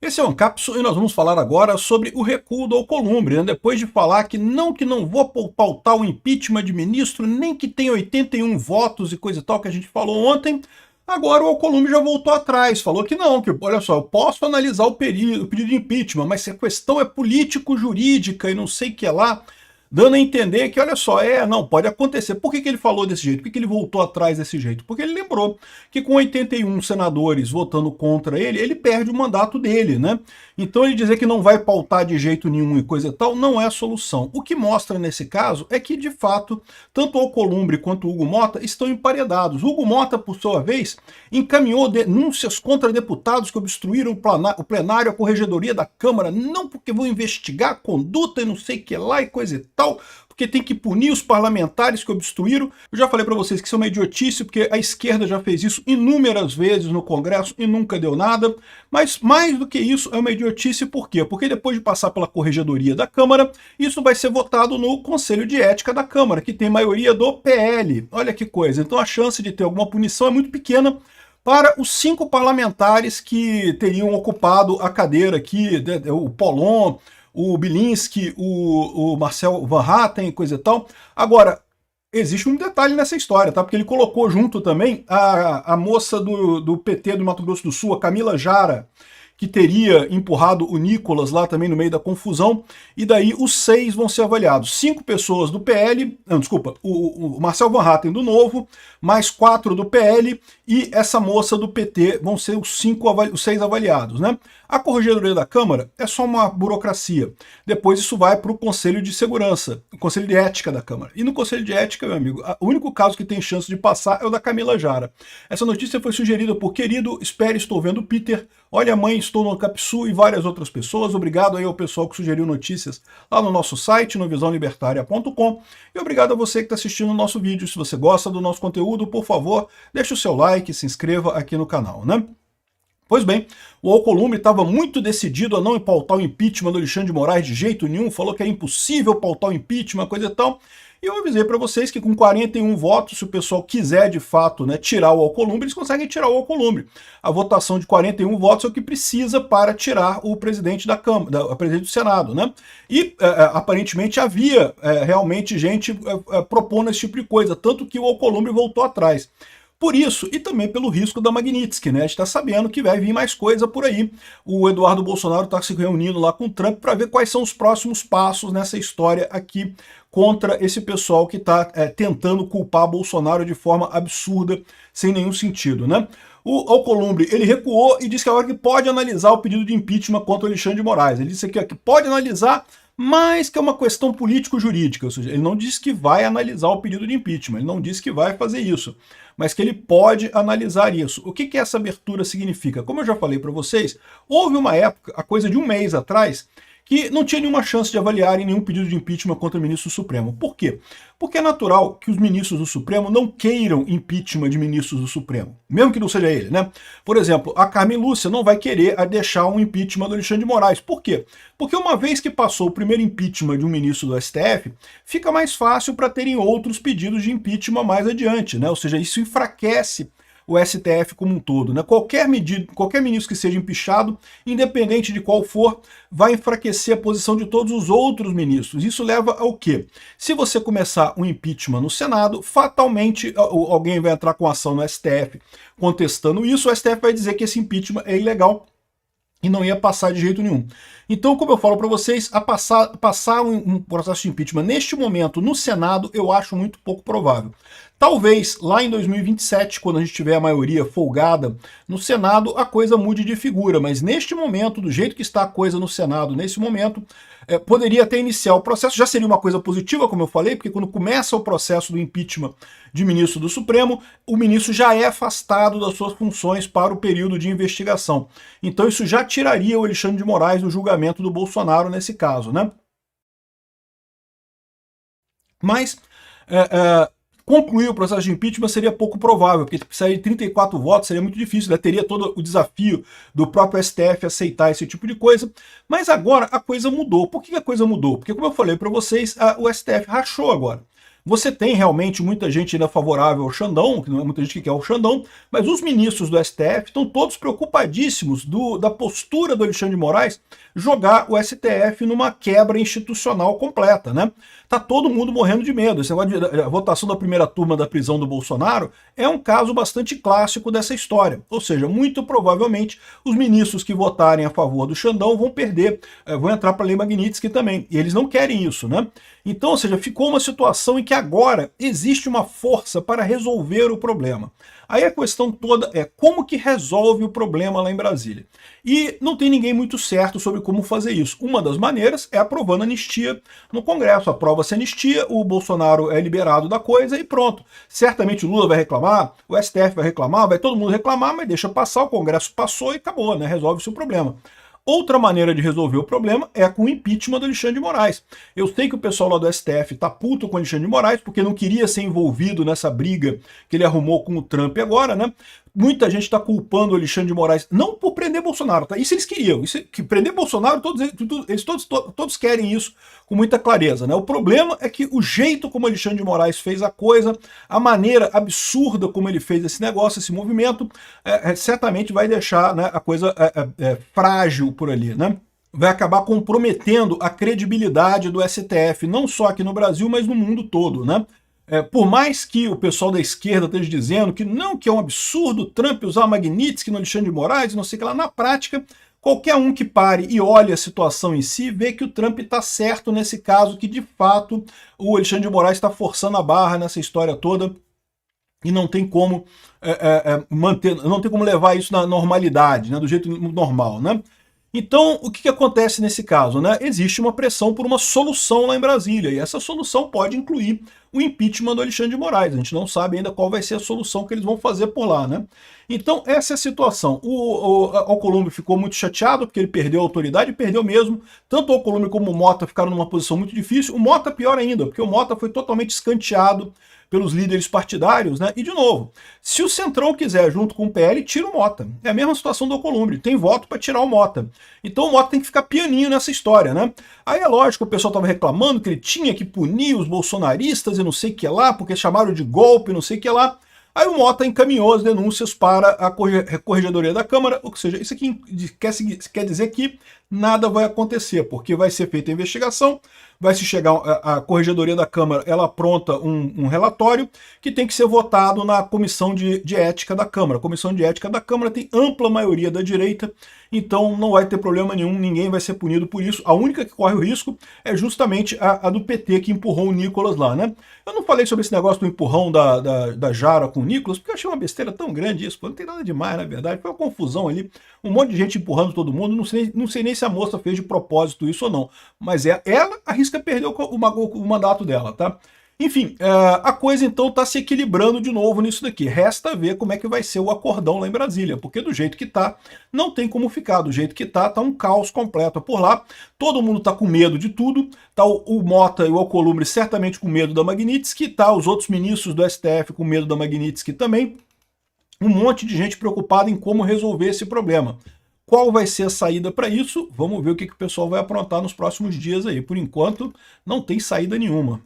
Esse é o Ancapso e nós vamos falar agora sobre o recuo do Alcolumbre, né? Depois de falar que não vou pautar o impeachment de ministro, nem que tem 81 votos e coisa e tal que a gente falou ontem, agora o Alcolumbre já voltou atrás, falou que não, que olha só, eu posso analisar o pedido de impeachment, mas se a questão é político-jurídica e não sei o que lá, dando a entender que, olha só, não, pode acontecer. Por que ele falou desse jeito? Por que ele voltou atrás desse jeito? Porque ele lembrou que com 81 senadores votando contra ele, ele perde o mandato dele, né? Então ele dizer que não vai pautar de jeito nenhum e coisa e tal, não é a solução. O que mostra nesse caso é que, de fato, tanto o Alcolumbre quanto o Hugo Mota estão emparedados. O Hugo Mota, por sua vez, encaminhou denúncias contra deputados que obstruíram o plenário, a corregedoria da Câmara, não porque vão investigar a conduta e não sei o que lá e coisa e tal, porque tem que punir os parlamentares que obstruíram. Eu já falei para vocês que isso é uma idiotice, porque a esquerda já fez isso inúmeras vezes no Congresso e nunca deu nada. Mas mais do que isso, é uma idiotice por quê? Porque depois de passar pela corregedoria da Câmara, isso vai ser votado no Conselho de Ética da Câmara, que tem maioria do PL. Olha que coisa. Então a chance de ter alguma punição é muito pequena para os 5 parlamentares que teriam ocupado a cadeira aqui, o Pollon, o Bilinski, o Marcel Van Hatten, coisa e tal. Agora, existe um detalhe nessa história, tá? Porque ele colocou junto também a moça do PT do Mato Grosso do Sul, a Camila Jara, que teria empurrado o Nicolas lá também no meio da confusão, e daí os 6 vão ser avaliados. 5 pessoas do PL, não, desculpa, o Marcel Van Hatten do Novo, mais 4 do PL, e essa moça do PT vão ser os 6 avaliados, né? A Corregedoria da Câmara é só uma burocracia. Depois isso vai para o Conselho de Segurança, o Conselho de Ética da Câmara. E no Conselho de Ética, meu amigo, o único caso que tem chance de passar é o da Camila Jara. Essa notícia foi sugerida por Querido, Espere, Estou Vendo Peter, Olha Mãe, Estou no Capsu e várias outras pessoas. Obrigado aí ao pessoal que sugeriu notícias lá no nosso site, no visãolibertaria.com. E obrigado a você que está assistindo o nosso vídeo. Se você gosta do nosso conteúdo, por favor, deixe o seu like, se inscreva aqui no canal, né? Pois bem, o Alcolumbre estava muito decidido a não pautar o impeachment do Alexandre de Moraes de jeito nenhum, falou que era impossível pautar o impeachment, coisa e tal. E eu avisei para vocês que com 41 votos, se o pessoal quiser de fato, né, tirar o Alcolumbre, eles conseguem tirar o Alcolumbre. A votação de 41 votos é o que precisa para tirar o presidente da Câmara, o presidente do Senado, né? E aparentemente havia realmente gente propondo esse tipo de coisa, tanto que o Alcolumbre voltou atrás. Por isso, e também pelo risco da Magnitsky, né? A gente está sabendo que vai vir mais coisa por aí. O Eduardo Bolsonaro está se reunindo lá com o Trump para ver quais são os próximos passos nessa história aqui contra esse pessoal que está tentando culpar Bolsonaro de forma absurda, sem nenhum sentido, né? O Alcolumbre, ele recuou e disse que agora que pode analisar o pedido de impeachment contra o Alexandre de Moraes. Ele disse aqui que pode analisar, mas que é uma questão político-jurídica, ou seja, ele não disse que vai analisar o pedido de impeachment, ele não disse que vai fazer isso, mas que ele pode analisar isso. O que essa abertura significa? Como eu já falei para vocês, houve uma época, a coisa de um mês atrás, que não tinha nenhuma chance de avaliarem nenhum pedido de impeachment contra o ministro do Supremo. Por quê? Porque é natural que os ministros do Supremo não queiram impeachment de ministros do Supremo, mesmo que não seja ele, né? Por exemplo, a Carmen Lúcia não vai querer deixar um impeachment do Alexandre de Moraes. Por quê? Porque uma vez que passou o primeiro impeachment de um ministro do STF, fica mais fácil para terem outros pedidos de impeachment mais adiante, né? Ou seja, isso enfraquece o STF como um todo, né? Qualquer ministro que seja empichado, independente de qual for, vai enfraquecer a posição de todos os outros ministros. Isso leva ao quê? Se você começar um impeachment no Senado, fatalmente alguém vai entrar com ação no STF contestando isso, o STF vai dizer que esse impeachment é ilegal e não ia passar de jeito nenhum. Então, como eu falo para vocês, passar um processo de impeachment neste momento no Senado, eu acho muito pouco provável. Talvez lá em 2027, quando a gente tiver a maioria folgada no Senado, a coisa mude de figura, mas neste momento, do jeito que está a coisa no Senado, nesse momento, poderia até iniciar o processo, já seria uma coisa positiva, como eu falei, porque quando começa o processo do impeachment de ministro do Supremo, o ministro já é afastado das suas funções para o período de investigação. Então isso já tiraria o Alexandre de Moraes do julgamento do Bolsonaro nesse caso, né? Mas concluir o processo de impeachment seria pouco provável, porque precisaria de 34 votos, seria muito difícil, né? Teria todo o desafio do próprio STF aceitar esse tipo de coisa, mas agora a coisa mudou. Por que a coisa mudou? Porque, como eu falei para vocês, o STF rachou agora. Você tem realmente muita gente ainda favorável ao Xandão, que não é muita gente que quer o Xandão, mas os ministros do STF estão todos preocupadíssimos da postura do Alexandre de Moraes jogar o STF numa quebra institucional completa, né? Tá todo mundo morrendo de medo. Esse negócio de a votação da primeira turma da prisão do Bolsonaro é um caso bastante clássico dessa história. Ou seja, muito provavelmente os ministros que votarem a favor do Xandão vão perder, vão entrar para a Lei Magnitsky também. E eles não querem isso, né? Então, ou seja, ficou uma situação em que agora existe uma força para resolver o problema. Aí a questão toda é como que resolve o problema lá em Brasília. E não tem ninguém muito certo sobre como fazer isso. Uma das maneiras é aprovando anistia no Congresso. Aprova-se anistia, o Bolsonaro é liberado da coisa e pronto. Certamente o Lula vai reclamar, o STF vai reclamar, vai todo mundo reclamar, mas deixa passar, o Congresso passou e acabou, né? Resolve-se o problema. Outra maneira de resolver o problema é com o impeachment do Alexandre de Moraes. Eu sei que o pessoal lá do STF tá puto com o Alexandre de Moraes porque não queria ser envolvido nessa briga que ele arrumou com o Trump agora, né? Muita gente está culpando o Alexandre de Moraes, não por prender Bolsonaro, tá? Isso eles queriam. Que prender Bolsonaro, todos querem isso com muita clareza, né? O problema é que o jeito como o Alexandre de Moraes fez a coisa, a maneira absurda como ele fez esse negócio, esse movimento, certamente vai deixar, né, a coisa frágil por ali, né? Vai acabar comprometendo a credibilidade do STF, não só aqui no Brasil, mas no mundo todo, né? Por mais que o pessoal da esquerda esteja dizendo que não, que é um absurdo Trump usar Magnitsky no Alexandre de Moraes, não sei o que lá, na prática, qualquer um que pare e olhe a situação em si, vê que o Trump está certo nesse caso, que de fato o Alexandre de Moraes está forçando a barra nessa história toda e não tem como manter, não tem como levar isso na normalidade, né, do jeito normal, né? Então, o que acontece nesse caso, né? Existe uma pressão por uma solução lá em Brasília, e essa solução pode incluir o impeachment do Alexandre de Moraes. A gente não sabe ainda qual vai ser a solução que eles vão fazer por lá, né? Então, essa é a situação. O Alcolumbre ficou muito chateado, porque ele perdeu a autoridade, e perdeu mesmo. Tanto o Alcolumbre como o Mota ficaram numa posição muito difícil. O Mota pior ainda, porque o Mota foi totalmente escanteado pelos líderes partidários, né? E, de novo, se o Centrão quiser, junto com o PL, tira o Mota. É a mesma situação do Alcolumbre, tem voto para tirar o Mota. Então o Mota tem que ficar pianinho nessa história, né? Aí é lógico, o pessoal estava reclamando que ele tinha que punir os bolsonaristas e não sei o que lá, porque chamaram de golpe, não sei o que lá. Aí o Mota encaminhou as denúncias para a Corregedoria da Câmara, ou seja, isso aqui quer dizer que nada vai acontecer, porque vai ser feita a investigação, vai se chegar a Corregedoria da Câmara, ela apronta um relatório que tem que ser votado na Comissão de Ética da Câmara. A Comissão de Ética da Câmara tem ampla maioria da direita, então não vai ter problema nenhum, ninguém vai ser punido por isso. A única que corre o risco é justamente a do PT, que empurrou o Nicolas lá, né? Eu não falei sobre esse negócio do empurrão da Jara com o Nicolas, porque eu achei uma besteira tão grande isso, pô, não tem nada demais, na verdade, foi uma confusão ali, um monte de gente empurrando todo mundo, não sei nem se a moça fez de propósito isso ou não, mas ela arrisca perder o mandato dela, tá? Enfim, a coisa então está se equilibrando de novo nisso daqui. Resta ver como é que vai ser o acordão lá em Brasília, porque do jeito que tá, não tem como ficar. Do jeito que tá um caos completo por lá. Todo mundo tá com medo de tudo. Tá o Mota e o Alcolumbre certamente com medo da Magnitsky, tá os outros ministros do STF com medo da Magnitsky também. Um monte de gente preocupada em como resolver esse problema. Qual vai ser a saída para isso? Vamos ver o que o pessoal vai aprontar nos próximos dias aí. Por enquanto, não tem saída nenhuma.